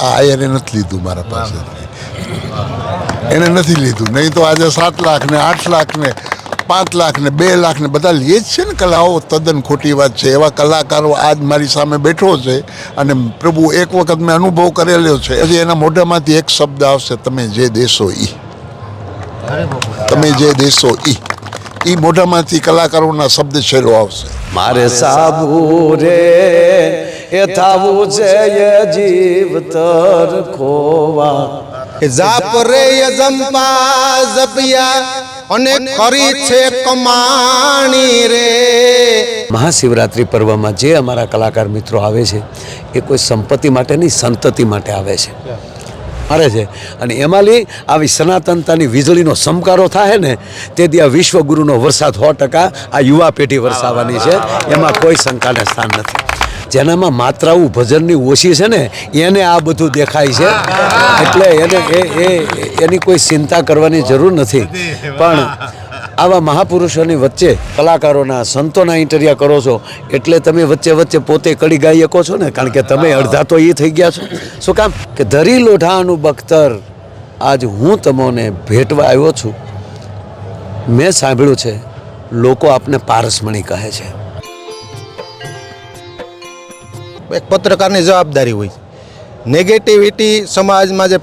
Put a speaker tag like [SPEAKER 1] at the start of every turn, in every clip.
[SPEAKER 1] આ એને નથી લીધું મારા પાસેથી, એને નથી લીધું. નહીં તો આજે 7 લાખ ને 8 લાખ ને 5 લાખ ને 2 લાખ ને બધા લે જ છે ને કલાઓ. તદ્દન ખોટી વાત છે. એવા કલાકારો આજ મારી સામે બેઠો છે અને પ્રભુ એક વખત મેં અનુભવ કરેલો છે. હજી એના મોઢામાંથી એક શબ્દ આવશે, તમે જે દેશો ઈ, તમે જે દેશો ઈ મોઢામાંથી કલાકારોના શબ્દ છેલ્લો આવશે.
[SPEAKER 2] મારે સાબુ રે એ થાવું છે એ જીવતર ખોવા,
[SPEAKER 3] જાપ રે જંપા જપિયા અને કરી છે કમાણી રે.
[SPEAKER 2] મહાશિવરાત્રિ પર્વમાં જે અમારા કલાકાર મિત્રો આવે છે એ કોઈ સંપત્તિ માટે નહીં, સંતતિ માટે આવે છે, મારે છે. અને એમાંલી આવી સનાતનતાની વીજળીનો સમકારો થાય ને તેથી આ વિશ્વગુરુનો વરસાદ 100% આ યુવા પેઢી વરસાવવાની છે, એમાં કોઈ શંકાને સ્થાન નથી. જેનામાં માત્રાઓ ભજનની ઓછી છે ને એને આ બધું દેખાય છે, એટલે એને એની કોઈ ચિંતા કરવાની જરૂર નથી. પણ આવા મહાપુરુષોની વચ્ચે કલાકારોના સંતોના ઇન્ટરવ્યૂ કરો છો એટલે તમે વચ્ચે વચ્ચે પોતે કડી ગાઈ શકો છો ને, કારણ કે તમે અડધા તો એ થઈ ગયા છો. શું કામ કે ધરી લોઢાનું બખ્તર આજ હું તમને ભેટવા આવ્યો છું. મેં સાંભળ્યું છે લોકો આપને પારસમણી કહે છે.
[SPEAKER 3] એક પત્રકારની જવાબદારી હોય, નેગેટિવિટી સમાજમાં જે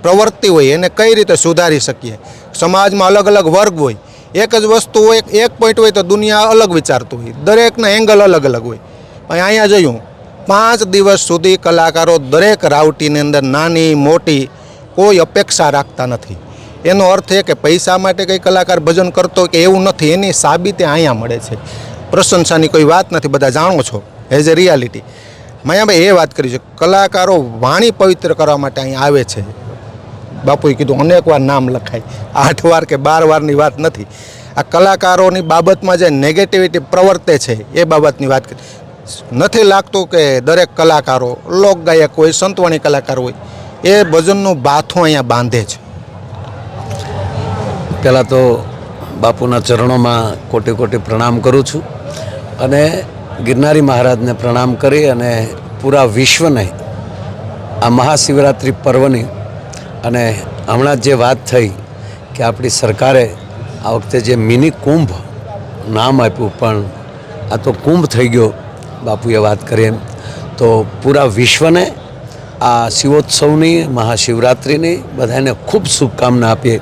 [SPEAKER 3] પ્રવૃત્તિ હોય એને કઈ રીતે સુધારી શકીએ. સમાજમાં અલગ અલગ વર્ગ હોય, એક જ વસ્તુ હોય, એક પોઈન્ટ હોય તો દુનિયા અલગ વિચારતું હોય, દરેકના એંગલ અલગ અલગ હોય. પણ અહીંયા જોયું 5 દિવસ સુધી કલાકારો દરેક રાવટીની અંદર નાની મોટી કોઈ અપેક્ષા રાખતા નથી. એનો અર્થ એ કે પૈસા માટે કંઈ કલાકાર ભજન કરતો કે એવું નથી, એની સાબિતી અહીંયા મળે છે. પ્રશંસાની કોઈ વાત નથી, બધા જાણો છો એઝ એ રિયાલિટી. મયાભાઈ એ વાત કરી છે, કલાકારો વાણી પવિત્ર કરવા માટે અહીંયા આવે છે. બાપુએ કીધું અનેક વાર નામ લખાય, 8 વાર કે 12 વારની વાત નથી. આ કલાકારોની બાબતમાં જે નેગેટિવિટી પ્રવર્તે છે એ બાબતની વાત કરી. નથી લાગતું કે દરેક કલાકારો, લોકગાયક હોય, સંતવાણી કલાકાર હોય, એ ભજનનું બાથું અહીંયા બાંધે છે.
[SPEAKER 2] પહેલાં તો બાપુના ચરણોમાં કોટી કોટી પ્રણામ કરું છું અને ગિરનારી મહારાજને પ્રણામ કરી અને પૂરા વિશ્વને આ મહાશિવરાત્રિ પર્વની અને હમણાં જે વાત થઈ કે આપણી સરકારે આ વખતે જે મિની કુંભ નામ આપ્યું, પણ આ તો કુંભ થઈ ગયો બાપુએ વાત કરી એમ. તો પૂરા વિશ્વને આ શિવોત્સવની મહાશિવરાત્રિની બધાને ખૂબ શુભકામના આપીએ.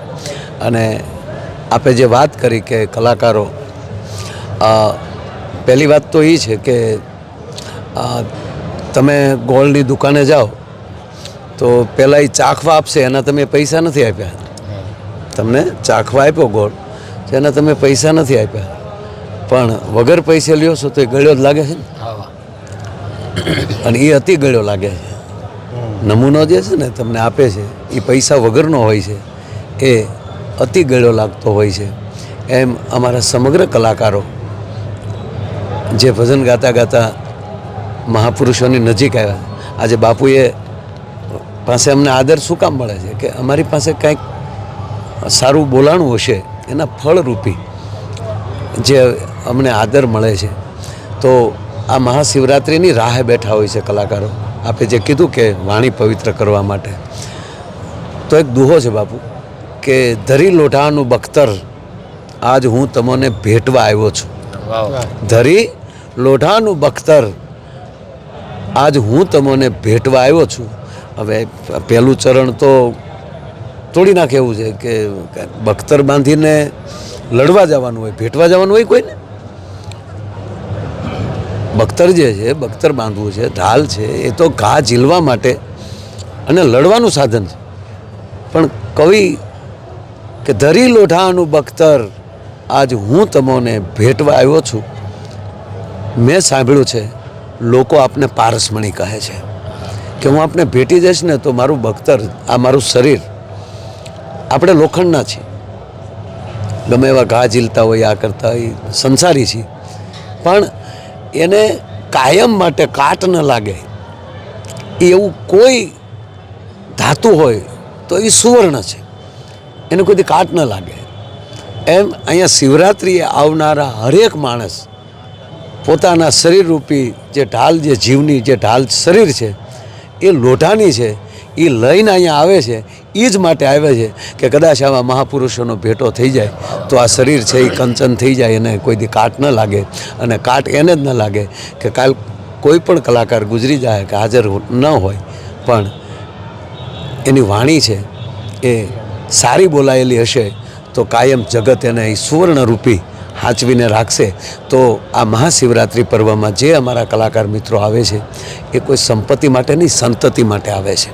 [SPEAKER 2] અને આપે જે વાત કરી કે કલાકારો, પહેલી વાત તો એ છે કે તમે ગોળની દુકાને જાઓ તો પહેલાં એ ચાખવા આપશે, એના તમે પૈસા નથી આપ્યા. તમને ચાખવા આપ્યો ગોળ, એના તમે પૈસા નથી આપ્યા, પણ વગર પૈસે લ્યો છો તો એ ગળ્યો જ લાગે છે ને. અને એ અતિ ગળ્યો લાગે છે. નમૂનો જે છે ને તમને આપે છે એ પૈસા વગરનો હોય છે, એ અતિ ગળ્યો લાગતો હોય છે. એમ અમારા સમગ્ર કલાકારો જે ભજન ગાતા ગાતા મહાપુરુષોની નજીક આવ્યા. આજે બાપુએ પાસે અમને આદર શું કામ મળે છે કે અમારી પાસે કંઈક સારું બોલાણું હશે એના ફળરૂપી જે અમને આદર મળે છે. તો આ મહાશિવરાત્રિની રાહે બેઠા હોય છે કલાકારો. આપે જે કીધું કે વાણી પવિત્ર કરવા માટે, તો એક દુહો છે બાપુ કે ધરી લોઢાનું બખ્તર આજ હું તમને ભેટવા આવ્યો છું. ધરી લોઢાનું બખ્તર આજ હું તમને ભેટવા આવ્યો છું. હવે પહેલું ચરણ તો તોડી નાખે એવું છે કે બખ્તર બાંધીને લડવા જવાનું હોય, ભેટવા જવાનું હોય કોઈને. બખ્તર જે છે, બખ્તર બાંધવું છે, ઢાલ છે, એ તો ઘા ઝીલવા માટે અને લડવાનું સાધન છે. પણ કવિ કે ધરી લોઢાનું બખ્તર આજ હું તમને ભેટવા આવ્યો છું. મેં સાંભળ્યું છે લોકો આપને પારસમણી કહે છે કે હું આપને ભેટી જઈશ ને તો મારું બખ્તર, આ મારું શરીર, આપણે લોખંડના છીએ, ગમે એવા ઘા ઝીલતા હોય, આ કરતા હોય, સંસારી છીએ, પણ એને કાયમ માટે કાટ ન લાગે એવું કોઈ ધાતુ હોય તો એ સુવર્ણ છે, એને કોઈથી કાટ ન લાગે. એમ અહીંયા શિવરાત્રિએ આવનારા હરેક માણસ પોતાના શરીરરૂપી જે ઢાલ, જે જીવની જે ઢાલ શરીર છે એ લોઢાની છે, એ લઈને અહીંયા આવે છે એ જ માટે આવે છે કે કદાચ આવા મહાપુરુષોનો ભેટો થઈ જાય તો આ શરીર છે એ કંચન થઈ જાય અને કોઈ દી કાટ ન લાગે અને કાટ એને જ ન લાગે કે કાલ કોઈ પણ કલાકાર ગુજરી જાય કે હાજર ન હોય પણ એની વાણી છે એ સારી બોલાયેલી હશે તો કાયમ જગત એને સુવર્ણરૂપી હાંચવીને રાખશે. તો આ મહાશિવરાત્રિ પર્વમાં જે અમારા કલાકાર મિત્રો આવે છે એ કોઈ સંપત્તિ માટે નહીં, સંતતિ માટે આવે છે,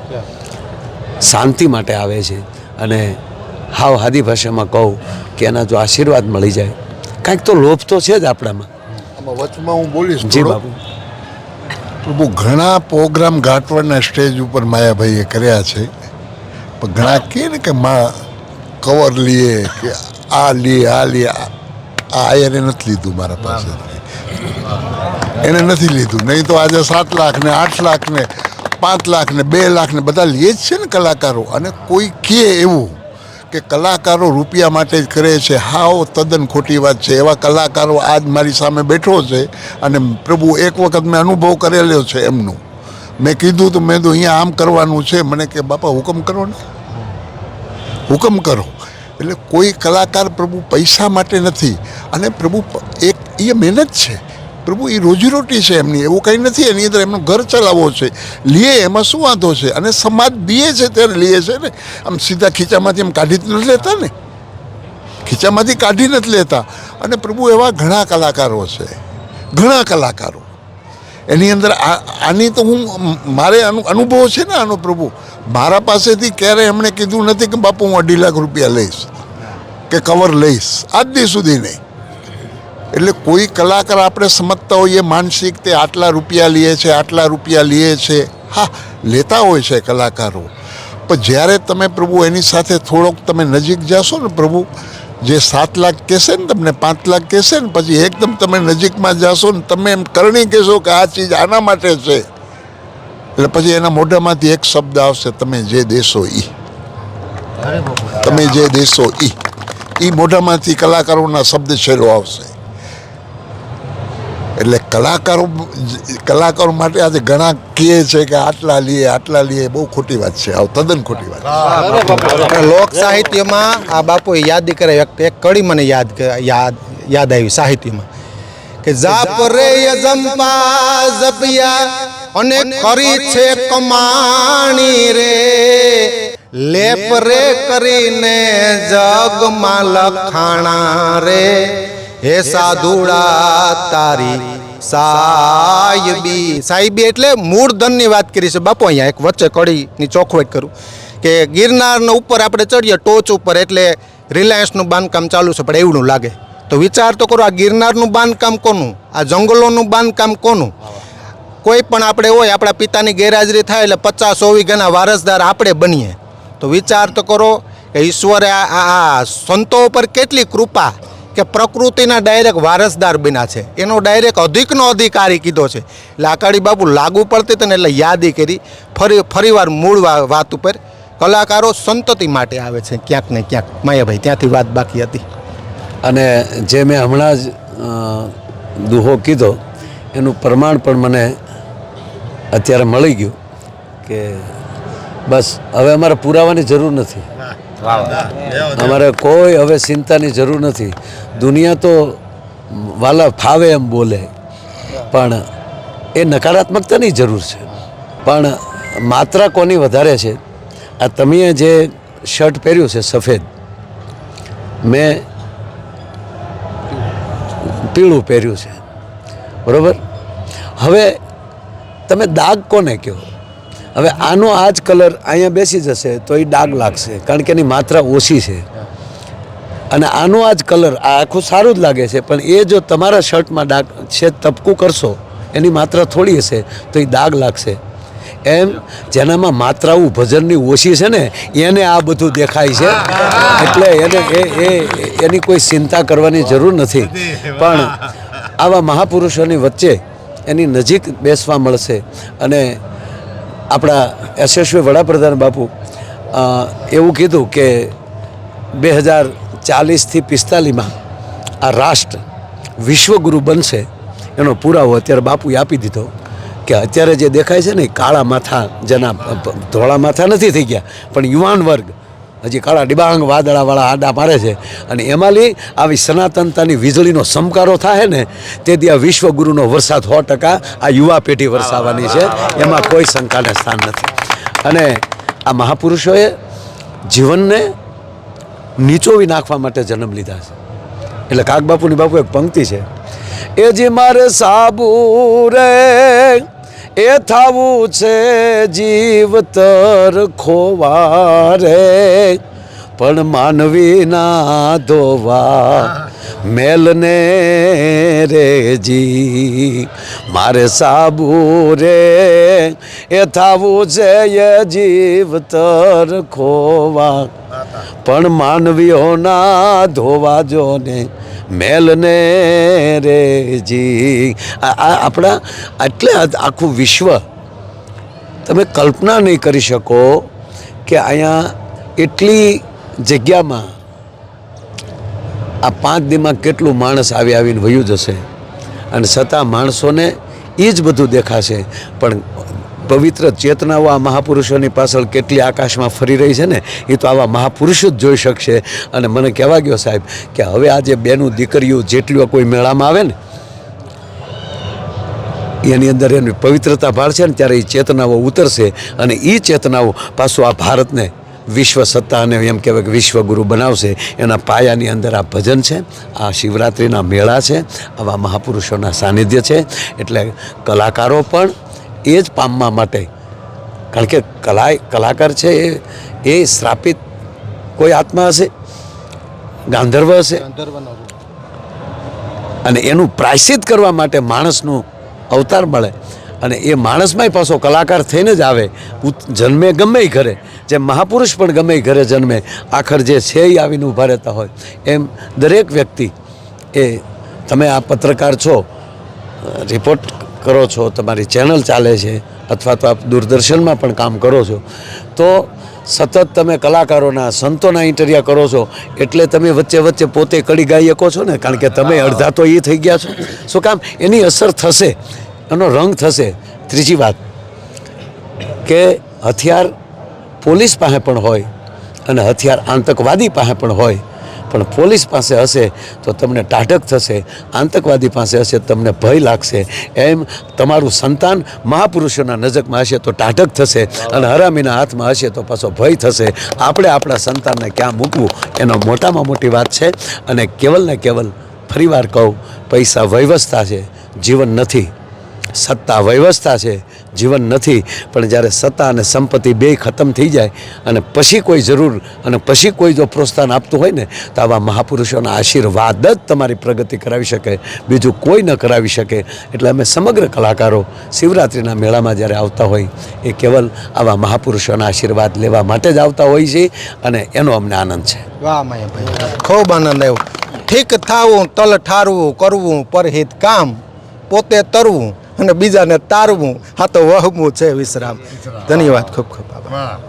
[SPEAKER 2] શાંતિ માટે આવે છે. અને હાવ હાદી ભાષામાં કહું કે એના જો આશીર્વાદ મળી જાય, કાંઈક તો લોભ તો છે જ આપણામાં.
[SPEAKER 1] આમાં વચમાં હું બોલીશ
[SPEAKER 2] જી
[SPEAKER 1] થોડું.
[SPEAKER 2] બાપુ.
[SPEAKER 1] પ્રભુ ઘણા પ્રોગ્રામ ઘાટવાડના સ્ટેજ ઉપર માયાભાઈએ કર્યા છે, પણ ઘણા કહે ને કે માં કવર લઈએ કે આ લઈએ આ લઈએ, આ એને નથી લીધું મારા પાસેથી, એને નથી લીધું. નહીં તો આજે 7 લાખ ને 8 લાખ ને 5 લાખ ને 2 લાખ ને બધા લે જ છે ને કલાકારો. અને કોઈ કહે એવું કે કલાકારો રૂપિયા માટે જ કરે છે, હાવ તદ્દન ખોટી વાત છે. એવા કલાકારો આજ મારી સામે બેઠો છે અને પ્રભુ એક વખત મેં અનુભવ કરેલો છે એમનું. મેં કીધું તો મેં તો અહીંયા આમ કરવાનું છે, મને કે બાપા હુકમ કરો ને, હુકમ કરો. એટલે કોઈ કલાકાર પ્રભુ પૈસા માટે નથી. અને પ્રભુ એક એ મહેનત છે, પ્રભુ એ રોજીરોટી છે એમની, એવું કંઈ નથી. એની અંદર એમનું ઘર ચલાવવો છે, લે એમાં શું વાંધો છે. અને સમાજ દીએ છે ત્યારે લે છે ને, આમ સીધા ખીચામાંથી એમ કાઢી જ નથી લેતા ને, ખીચામાંથી કાઢી નથી લેતા. અને પ્રભુ એવા ઘણા કલાકારો છે, ઘણા કલાકારો. એની અંદર આની તો હું મારે અનુભવ છે ને આનો. પ્રભુ મારા પાસેથી ક્યારેય એમણે કીધું નથી કે બાપુ હું 2.5 લાખ રૂપિયા લઈશ કે કવર લઈશ, આજ દી સુધી નહીં. એટલે કોઈ કલાકાર આપણે સમજતા હોઈએ માનસિક તે આટલા રૂપિયા લે છે, આટલા રૂપિયા લે છે, હા લેતા હોય છે કલાકારો. પણ જ્યારે તમે પ્રભુ એની સાથે થોડોક તમે નજીક જાશો ને, પ્રભુ જે 7 લાખ કહેશે ને તમને, 5 લાખ કહેશે ને, પછી એકદમ તમે નજીકમાં જાશો ને, તમે એમ કરણી કહેશો કે આ ચીજ આના માટે છે, એટલે પછી એના મોઢામાંથી એક શબ્દ આવશે, તમે જે દેશો ઈ, તમે જે દેશો ઈ મોઢામાંથી કલાકારોના શબ્દ છેલ્લો આવશે. એટલે કલાકારો માટે આજે ઘણા કહે છે કે આટલા લઈએ, બહુ ખોટી વાત છે, આવ તદ્દન ખોટી વાત.
[SPEAKER 3] લોક સાહિત્યમાં આ બાપુએ યાદી કરે એક કડી મને યાદ આવી સાહિત્યમાં કે જાપ રે યજંપા જપિયા અને કરી છે કમાણી રે, લેપ રે કરીને જગમાં લખાણા રે, હે સાધુડા તારી સાહેબી એટલે મૂળ ધનની વાત કરી છે બાપુ. અહીંયા એક વચ્ચે કડીની ચોખવટ કરું કે ગિરનારના ઉપર આપણે ચડીએ ટોચ ઉપર એટલે રિલાયન્સનું બાંધકામ ચાલુ છે, પણ એવું લાગે તો વિચાર તો કરો, આ ગિરનારનું બાંધકામ કોનું, આ જંગલોનું બાંધકામ કોનું. કોઈ પણ આપણે હોય, આપણા પિતાની ગેરહાજરી થાય એટલે 50-100 વીઘાના વારસદાર આપણે બનીએ. તો વિચાર તો કરો કે ઈશ્વરે આ સંતો પર કેટલી કૃપા કે પ્રકૃતિના ડાયરેક્ટ વારસદાર બન્યા છે, એનો ડાયરેક્ટ અધિકનો અધિકારી કીધો છે. એટલે આકાળી બાપુ લાગુ પડતી હતી ને એટલે યાદી કરી ફરીવાર મૂળ વાત ઉપર. કલાકારો સંતતિ માટે આવે છે ક્યાંક ને ક્યાંક. માયાભાઈ ત્યાંથી વાત બાકી હતી.
[SPEAKER 2] અને જે મેં હમણાં જ દુહો કીધો એનું પ્રમાણ પણ મને અત્યારે મળી ગયું કે બસ હવે અમારે પુરાવાની જરૂર નથી, અમારે કોઈ હવે ચિંતાની જરૂર નથી. દુનિયા તો વાલા ફાવે એમ બોલે, પણ એ નકારાત્મકતાની જરૂર છે. પણ માત્રા કોની વધારે છે, આ તમે જે શર્ટ પહેર્યું છે સફેદ, મેં પીળું પહેર્યું છે, બરાબર. હવે તમે દાગ કોને કહો? હવે આનો આ જ કલર અહીંયા બેસી જશે તો એ ડાઘ લાગશે, કારણ કે એની માત્રા ઓછી છે. અને આનો આ જ કલર આ આખું સારું જ લાગે છે, પણ એ જો તમારા શર્ટમાં ડાઘ છે તપકું કરશો, એની માત્રા થોડી હશે તો એ દાગ લાગશે. એમ જેનામાં માત્રાઓ ભજનની ઓછી છે ને એને આ બધું દેખાય છે. એટલે એને એની કોઈ ચિંતા કરવાની જરૂર નથી. પણ આવા મહાપુરુષોની વચ્ચે એની નજીક બેસવા મળશે. અને આપણા યશસ્વી વડાપ્રધાન બાપુ એવું કીધું કે 2040થી 45માં આ રાષ્ટ્ર વિશ્વગુરુ બનશે, એનો પુરાવો અત્યારે બાપુએ આપી દીધો કે અત્યારે જે દેખાય છે ને એ કાળા માથા જેના ધોળા માથા નથી થઈ ગયા પણ યુવાન વર્ગ હજી કાળા ડિબાંગ વાદળાવાળા આડા મારે છે અને એમાંની આવી સનાતનતાની વીજળીનો સમકારો થાય ને તેથી આ વિશ્વગુરુનો વરસાદ 100% આ યુવા પેઢી વરસાવવાની છે, એમાં કોઈ શંકાને સ્થાન નથી. અને આ મહાપુરુષોએ જીવનને નીચોવી નાખવા માટે જન્મ લીધા છે. એટલે કાગબાપુની બાપુ એક પંક્તિ છે, એ જે મારે સાબુ રે એ થાવું છે જીવતર ખોવા રે પણ માનવીના ધોવા મેલને રેજી મારે સાબુ રે એ થાવું છે એ જીવતર ખોવા પણ માનવીઓના ધોવા જો ને મેલને રેજી. આપણા એટલે આખું વિશ્વ તમે કલ્પના નહીં કરી શકો કે અહીંયા એટલી જગ્યામાં આ 5 દીમાં કેટલું માણસ આવીને વયું જશે અને છતાં માણસોને એ જ બધું દેખાશે પણ પવિત્ર ચેતનાઓ આ મહાપુરુષોની પાછળ કેટલી આકાશમાં ફરી રહી છે ને એ તો આવા મહાપુરુષો જ જોઈ શકશે. અને મને કહેવા ગયો સાહેબ કે હવે આજે બેનું દીકરીઓ જેટલી કોઈ મેળામાં આવે ને એની અંદર એની પવિત્રતા ભાળશે ને ત્યારે એ ચેતનાઓ ઉતરશે અને એ ચેતનાઓ પાછું આ ભારતને વિશ્વ સત્તા અને એમ કહેવાય કે વિશ્વગુરુ બનાવશે. એના પાયાની અંદર આ ભજન છે, આ શિવરાત્રિના મેળા છે, આવા મહાપુરુષોના સાનિધ્ય છે. એટલે કલાકારો પણ એ જ પામવા માટે, કારણ કે કલાકાર છે એ શ્રાપિત કોઈ આત્મા હશે, ગાંધર્વ હશે અને એનું પ્રાયશ્ચિત કરવા માટે માણસનું અવતાર મળે અને એ માણસમાંય પાછો કલાકાર થઈને જ આવે. જન્મે ગમે એ ઘરે, જેમ મહાપુરુષ પણ ગમે એ ઘરે જન્મે, આખર જે છે એ આવીને ઊભા રહેતા હોય એમ દરેક વ્યક્તિ એ તમે આ પત્રકાર છો, રિપોર્ટ કરો છો, તમારી ચેનલ ચાલે છે અથવા તો આપ દૂરદર્શનમાં પણ કામ કરો છો તો સતત તમે કલાકારોના સંતોના ઇન્ટરવ્યૂ કરો છો એટલે તમે વચ્ચે વચ્ચે પોતે કડી ગાઈ શકો છો ને, કારણ કે તમે અડધા તો એ થઈ ગયા છો. શું કામ? એની અસર થશે, એનો રંગ થશે. ત્રીજી વાત કે હથિયાર પોલીસ પાસે પણ હોય અને હથિયાર આતંકવાદી પાસે પણ હોય, પણ પોલીસ પાસે હશે તો તમને ટાઢક થશે, આતંકવાદી પાસે હશે તમને ભય લાગશે. એમ તમારું સંતાન મહાપુરુષોના નજકમાં હશે તો ટાઢક થશે અને હરામીના હાથમાં હશે તો પાછો ભય થશે. આપણે આપણા સંતાનને ક્યાં મૂકવું એનો મોટામાં મોટી વાત છે. અને કેવલ ને કેવલ ફરીવાર કહું, પૈસા વૈવસ્થા છે, જીવન નથી. સત્તા વ્યવસ્થા છે, જીવન નથી. પણ જ્યારે સત્તા અને સંપત્તિ બેય ખતમ થઈ જાય અને પછી કોઈ જરૂર અને પછી કોઈ જો પ્રોત્સાહન આપતું હોય ને તો આવા મહાપુરુષોના આશીર્વાદ જ તમારી પ્રગતિ કરાવી શકે, બીજું કોઈ ન કરાવી શકે. એટલે અમે સમગ્ર કલાકારો શિવરાત્રિના મેળામાં જ્યારે આવતા હોય એ કેવલ આવા મહાપુરુષોના આશીર્વાદ લેવા માટે જ આવતા હોય છે અને એનો અમને આનંદ છે.
[SPEAKER 3] વાહ માયાભાઈ, ખૂબ આનંદ આવ્યો. ઠીક થાવું, તલ ઠારવું, કરવું પરહિત કામ, પોતે તરવું અને બીજાને તારવું, આ તો વહમું છે વિશ્રામ. ધન્યવાદ, ખૂબ ખૂબ આભાર.